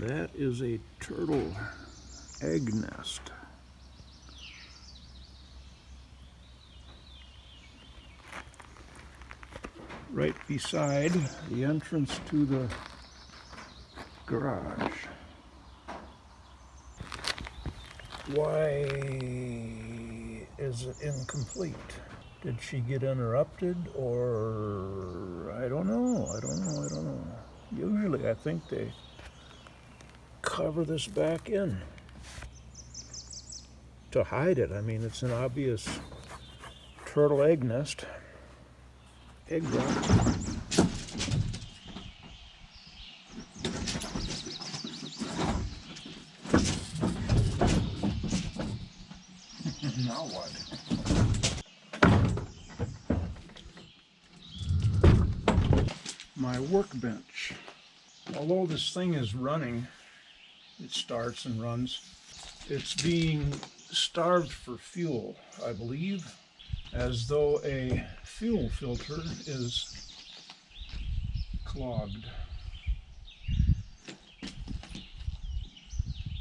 That is a turtle egg nest. Right beside the entrance to the garage. Why is it incomplete? Did she get interrupted, or I don't know. Usually I think they cover this back in to hide it. I mean, it's an obvious turtle egg nest. Egg drop. Now what? My workbench. Although this thing is running, it starts and runs, it's being starved for fuel, I believe, as though a fuel filter is clogged.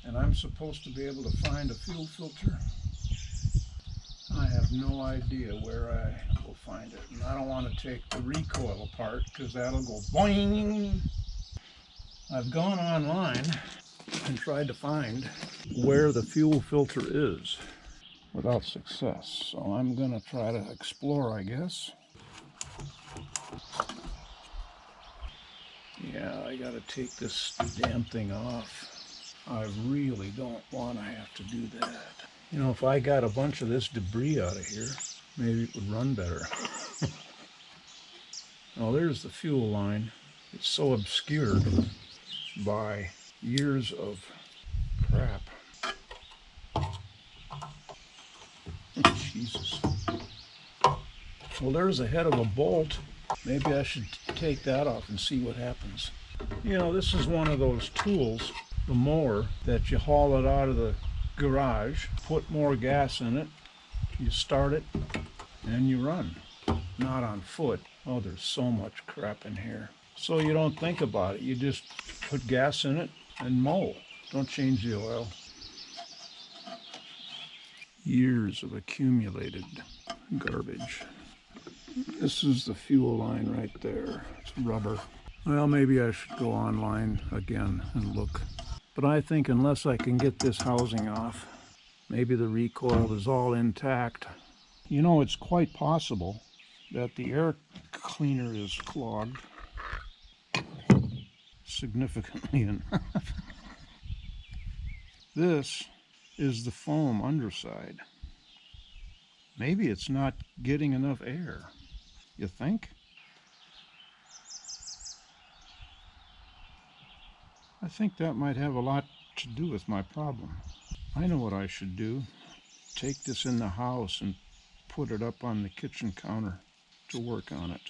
And I'm supposed to be able to find a fuel filter. I have no idea where I will find it. And I don't want to take the recoil apart because that'll go boing. I've gone online and tried to find where the fuel filter is without success. So I'm going to try to explore, I guess. Yeah, I got to take this damn thing off. I really don't want to have to do that. You know, if I got a bunch of this debris out of here, maybe it would run better. Oh, there's the fuel line. It's so obscured by years of crap. Jesus. Well, there's the head of a bolt. Maybe I should take that off and see what happens. You know, this is one of those tools, the mower, that you haul it out of the garage, put more gas in it, you start it, and you run. Not on foot. Oh, there's so much crap in here. So you don't think about it. You just put gas in it and mow. Don't change the oil. Years of accumulated garbage. This is the fuel line right there. It's rubber. Well, maybe I should go online again and look. But I think unless I can get this housing off, maybe the recoil is all intact. You know, it's quite possible that the air cleaner is clogged significantly enough. This is the foam underside. Maybe it's not getting enough air. You think? I think that might have a lot to do with my problem. I know what I should do. Take this in the house and put it up on the kitchen counter to work on it.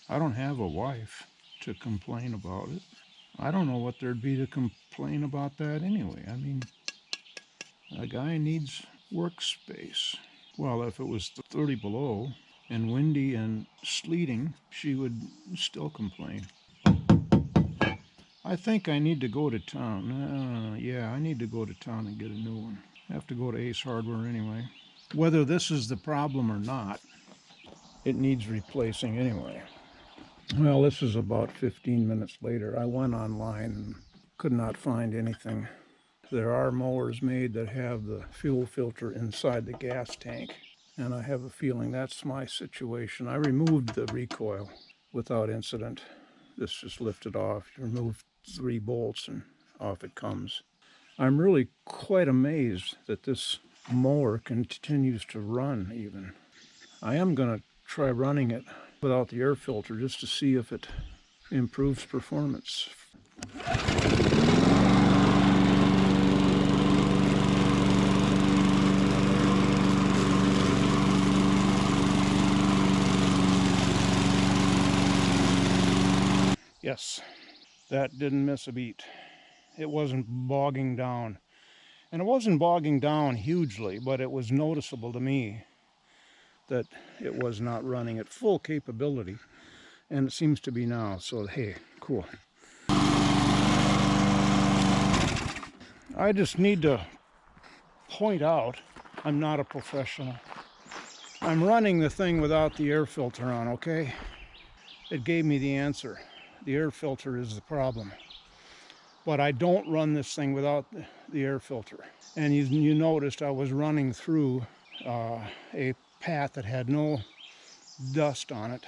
I don't have a wife to complain about it. I don't know what there'd be to complain about that anyway. I mean, a guy needs workspace. Well, if it was 30 below and windy and sleeting, she would still complain. I think I need to go to town. Yeah, I need to go to town and get a new one. I have to go to Ace Hardware anyway. Whether this is the problem or not, it needs replacing anyway. Well, this is about 15 minutes later. I went online and could not find anything. There are mowers made that have the fuel filter inside the gas tank, and I have a feeling that's my situation. I removed the recoil without incident. This just lifted off. You remove 3 bolts and off it comes. I'm really quite amazed that this mower continues to run even. I am going to try running it without the air filter just to see if it improves performance. Yes, that didn't miss a beat. It wasn't bogging down. And it wasn't bogging down hugely, but it was noticeable to me that it was not running at full capability. And it seems to be now, so hey, cool. I just need to point out I'm not a professional. I'm running the thing without the air filter on, okay? It gave me the answer. The air filter is the problem. But I don't run this thing without the air filter. And you noticed I was running through a path that had no dust on it.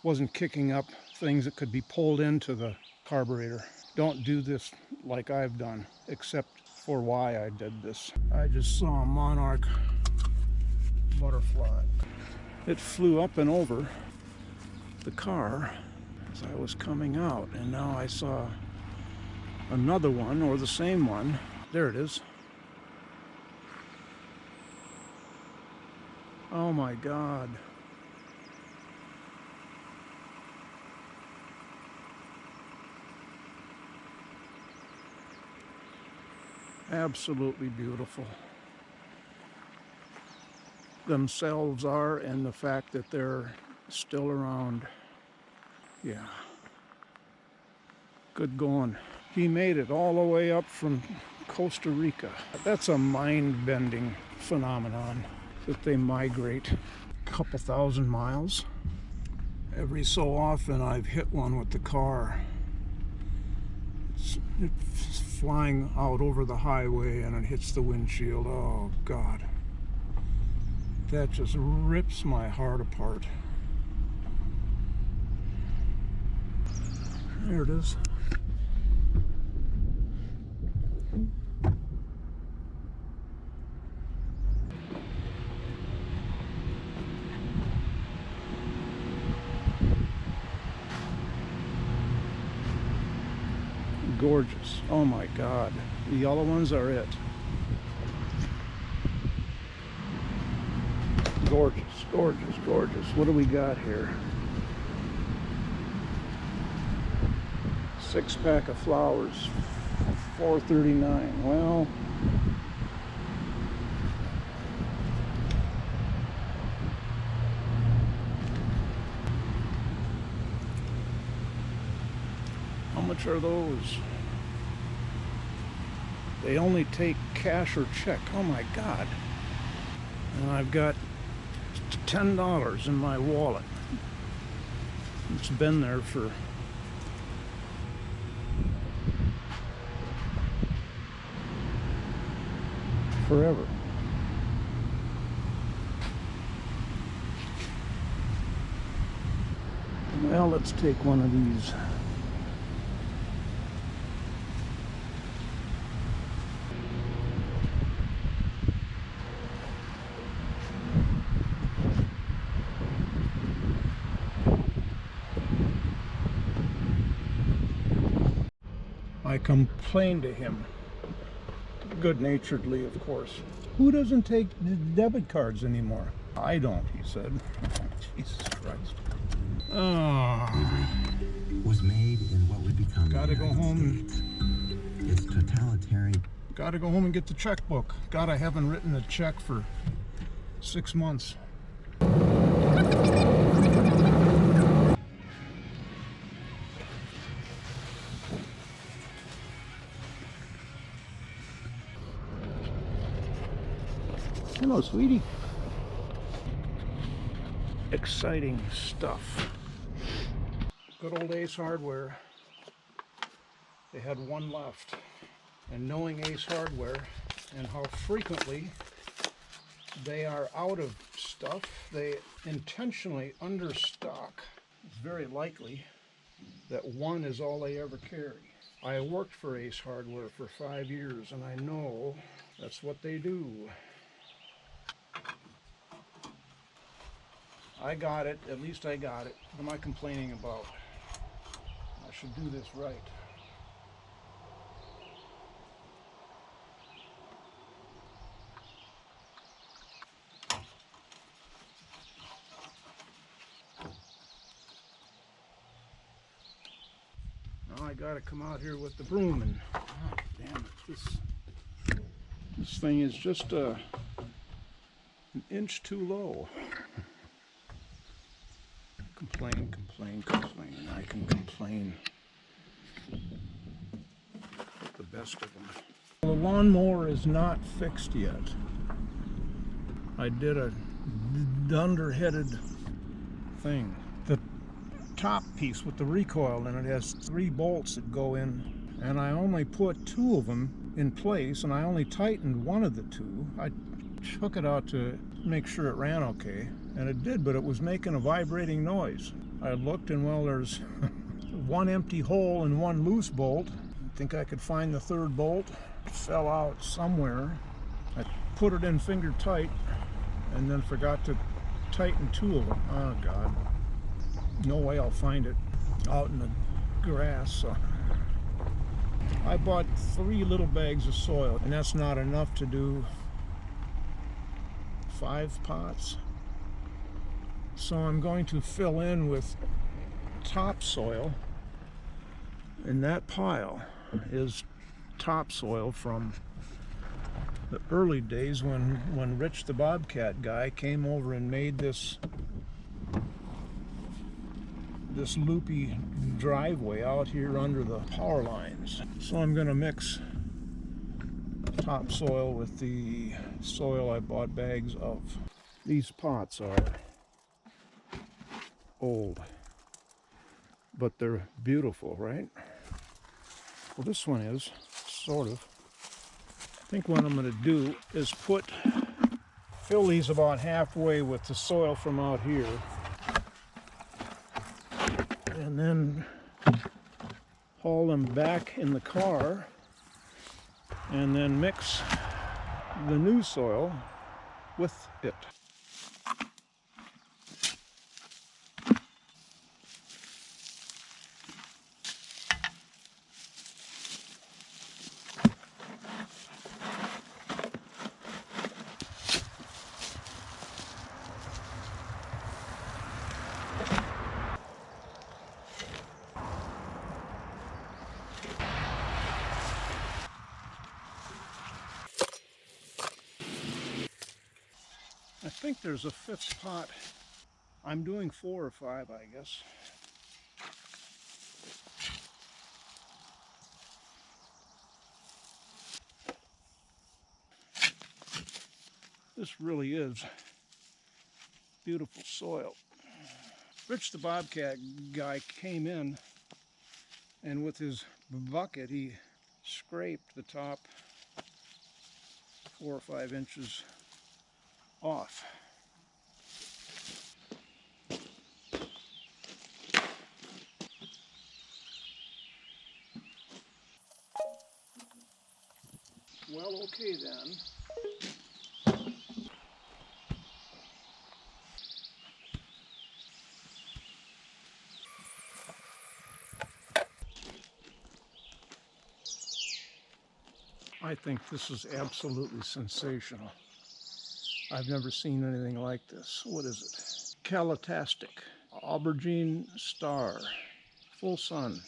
Wasn't kicking up things that could be pulled into the carburetor. Don't do this like I've done, except for why I did this. I just saw a monarch butterfly. It flew up and over the car as I was coming out, and now I saw another one, or the same one. There it is. Oh my God. Absolutely beautiful. Themselves are, and the fact that they're still around. Yeah. Good going. He made it all the way up from Costa Rica. That's a mind-bending phenomenon that they migrate a couple thousand miles. Every so often I've hit one with the car. It's flying out over the highway and it hits the windshield. Oh God. That just rips my heart apart. There it is. Gorgeous. Oh my God. The yellow ones are it. Gorgeous, gorgeous, gorgeous. What do we got here? 6-pack of flowers, $4.39. Well, how much are those? They only take cash or check. Oh my God. And I've got $10 in my wallet. It's been there for forever. Well, let's take one of these. I complained to him, good-naturedly, of course. Who doesn't take debit cards anymore? I don't, he said. Jesus Christ. Oh. Was made in what would become Gotta go home. It's totalitarian. Gotta go home and get the checkbook. God, I haven't written a check for 6 months. Hello, sweetie. Exciting stuff. Good old Ace Hardware. They had one left. And knowing Ace Hardware and how frequently they are out of stuff, they intentionally understock. It's very likely that one is all they ever carry. I worked for Ace Hardware for 5 years, and I know that's what they do. I got it. At least I got it. What am I complaining about? I should do this right. Now I gotta come out here with the broom and, oh, damn it, this thing is just an inch too low. Complain, complain, complain. I can complain. The best of them. The lawnmower is not fixed yet. I did a dunderheaded thing. The top piece with the recoil in it has 3 bolts that go in, and I only put 2 of them in place, and I only tightened 1 of the 2. I took it out to make sure it ran okay, and it did, but it was making a vibrating noise. I looked, and well, there's 1 empty hole and 1 loose bolt. I think I could find the 3rd bolt. It fell out somewhere. I put it in finger tight and then forgot to tighten 2 of them. Oh God, no way I'll find it out in the grass. So I bought 3 little bags of soil, and that's not enough to do 5 pots. So I'm going to fill in with topsoil, and that pile is topsoil from the early days when Rich the Bobcat guy came over and made this loopy driveway out here under the power lines. So I'm going to mix topsoil with the soil I bought bags of. These pots are old, but they're beautiful, right? Well, this one is, sort of. I think what I'm going to do is fill these about halfway with the soil from out here, and then haul them back in the car, and then mix the new soil with it. I think there's a 5th pot. I'm doing 4 or 5, I guess. This really is beautiful soil. Rich the Bobcat guy came in, and with his bucket he scraped the top 4 or 5 inches off. Well, okay then. I think this is absolutely sensational. I've never seen anything like this. What is it? Calotastic, aubergine star, full sun.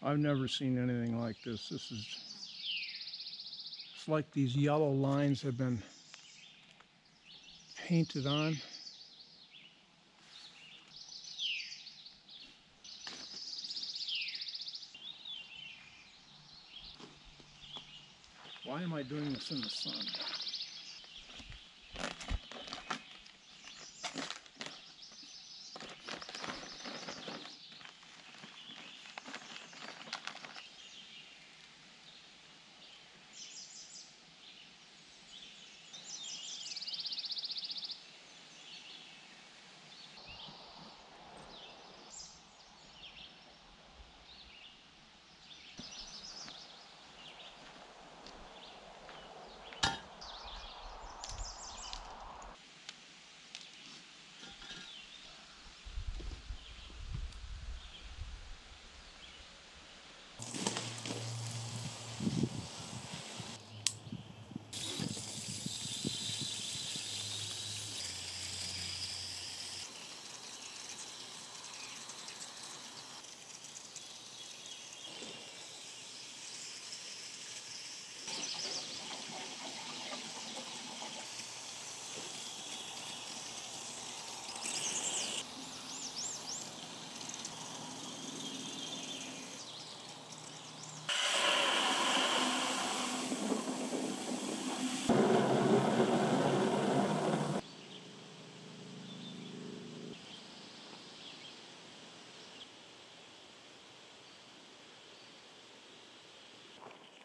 I've never seen anything like this. It's like these yellow lines have been painted on. Why am I doing this in the sun?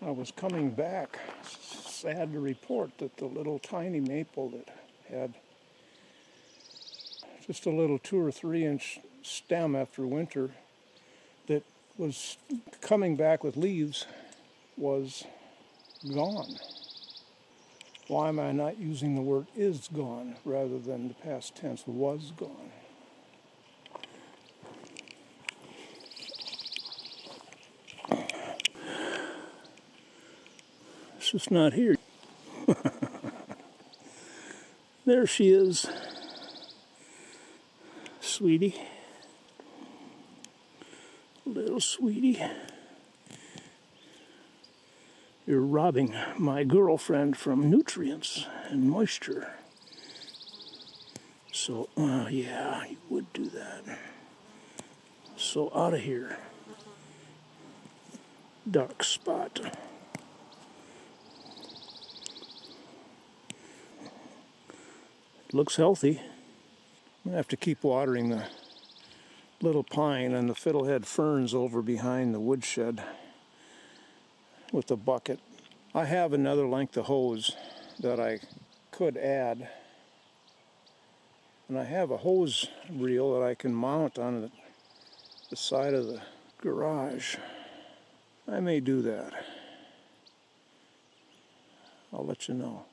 I was coming back, sad to report that the little tiny maple that had just a little 2 or 3 inch stem after winter that was coming back with leaves was gone. Why am I not using the word is gone rather than the past tense was gone? It's just not here. There she is, sweetie. Little sweetie. You're robbing my girlfriend from nutrients and moisture. So, yeah, you would do that. So, out of here. Dark spot. Looks healthy. I'm gonna have to keep watering the little pine and the fiddlehead ferns over behind the woodshed with the bucket. I have another length of hose that I could add, and I have a hose reel that I can mount on the side of the garage. I may do that. I'll let you know.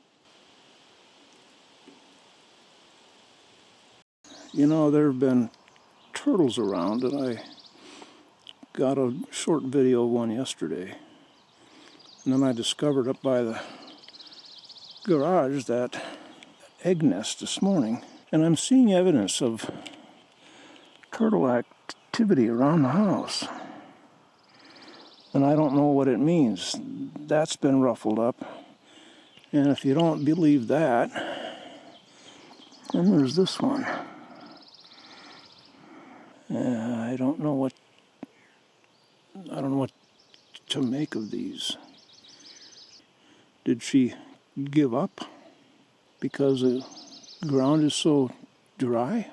You know, there have been turtles around, and I got a short video of one yesterday. And then I discovered up by the garage that egg nest this morning. And I'm seeing evidence of turtle activity around the house. And I don't know what it means. That's been ruffled up. And if you don't believe that, then there's this one. I don't know what to make of these. Did she give up because the ground is so dry?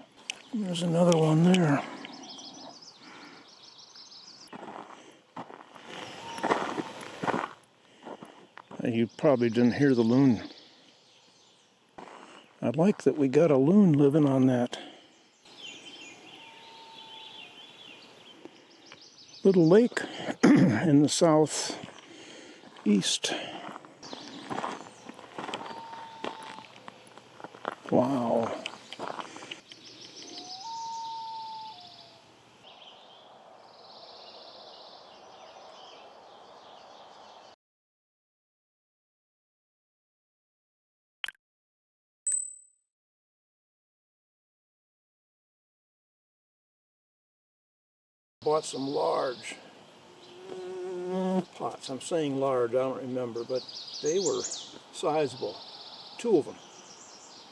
There's another one there. You probably didn't hear the loon. I like that we got a loon living on that little lake in the southeast. Wow. Bought some large pots. I'm saying large, I don't remember, but they were sizable. 2 of them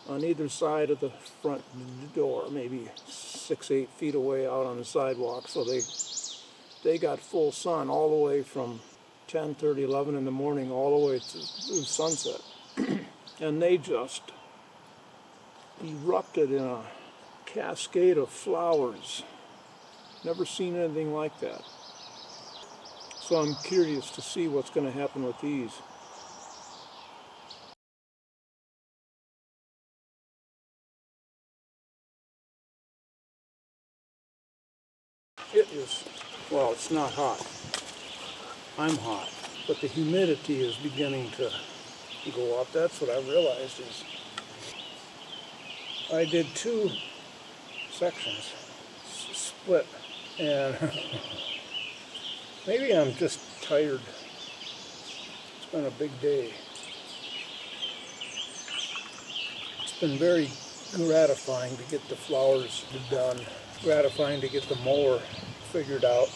on either side of the front door, maybe 6-8 feet away out on the sidewalk. So they got full sun all the way from 10:30, 11 in the morning all the way through sunset. And they just erupted in a cascade of flowers. Never seen anything like that. So I'm curious to see what's going to happen with these. It is, well, it's not hot. I'm hot. But the humidity is beginning to go up. That's what I realized is I did 2 sections, split, and maybe I'm just tired. It's been a big day. It's been very gratifying to get the flowers done, gratifying to get the mower figured out.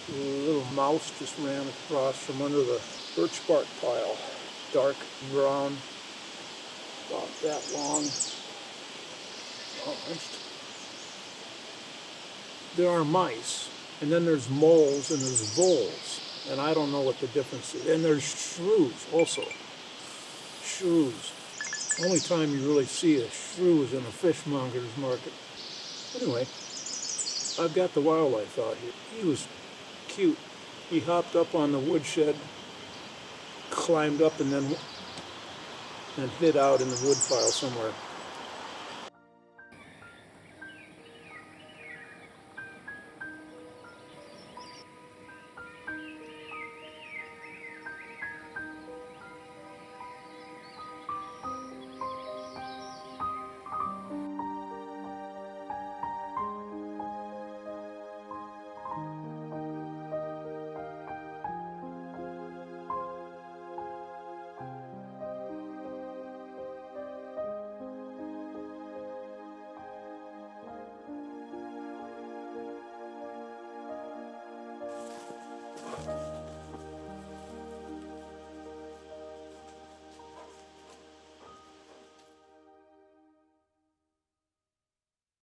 A little mouse just ran across from under the birch bark pile. Dark brown, about that long. There are mice, and then there's moles and there's voles, and I don't know what the difference is. And there's shrews also. Shrews. Only time you really see a shrew is in a fishmonger's market. Anyway, I've got the wildlife out here. He was cute. He hopped up on the woodshed, climbed up, and then hid out in the wood pile somewhere.